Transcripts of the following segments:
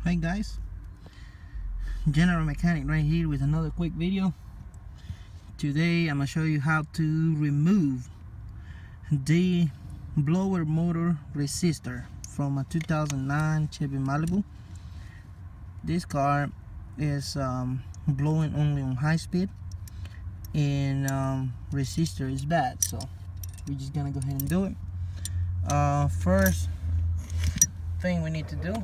Hey guys, General Mechanic right here with another quick video. Today I'm gonna show you how to remove the blower motor resistor from a 2009 Chevy Malibu. This car is blowing only on high speed, and resistor is bad, so we're just gonna go ahead and do it. First thing we need to do,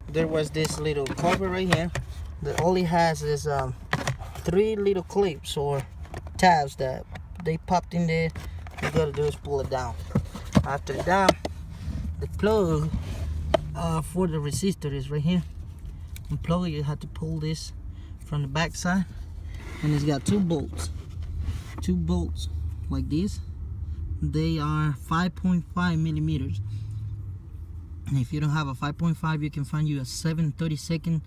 there was this little cover right here that only has this 3 little clips or tabs that they popped in there. You gotta do is pull it down. After that, the plug for the resistor is right here. And plug, you have to pull this from the back side, and it's got two bolts like this. They are 5.5 millimeters. And if you don't have a 5.5, you can find you a 7/32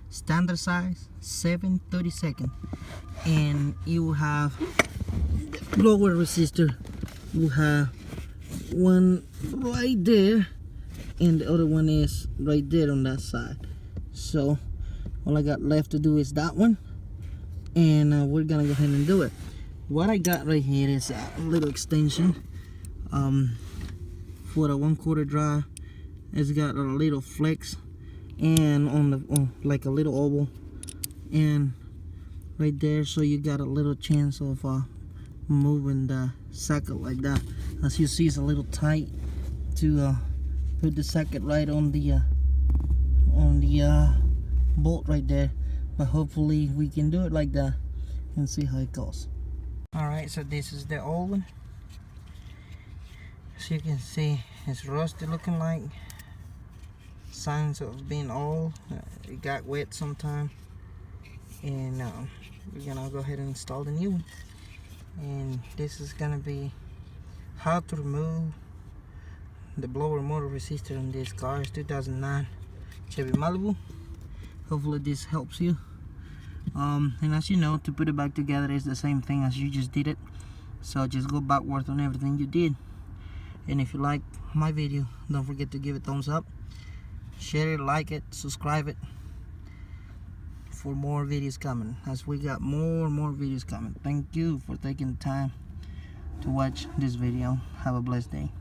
standard size, 7/32, and you will have the blower resistor. You have one right there, and the other one is right there on that side. So all I got left to do is that one, and we're gonna go ahead and do it. What I got right here is a little extension for the 1/4 drive. It's got a little flex, and on the like a little oval, and right there, so you got a little chance of moving the socket like that. As you see, it's a little tight to put the socket right on the bolt right there, but hopefully we can do it like that and see how it goes. Alright, so this is the old one. So you can see it's rusty looking, like signs of being old. It got wet sometime, and we're gonna go ahead and install the new one. And this is gonna be how to remove the blower motor resistor in this car. It's 2009 Chevy Malibu. Hopefully this helps you. And as you know, to put it back together is the same thing as you just did it. So just go backwards on everything you did. And if you like my video, don't forget to give it a thumbs up, share it, like it, subscribe it for more videos coming, as we got more videos coming. Thank you for taking the time to watch this video. Have a blessed day.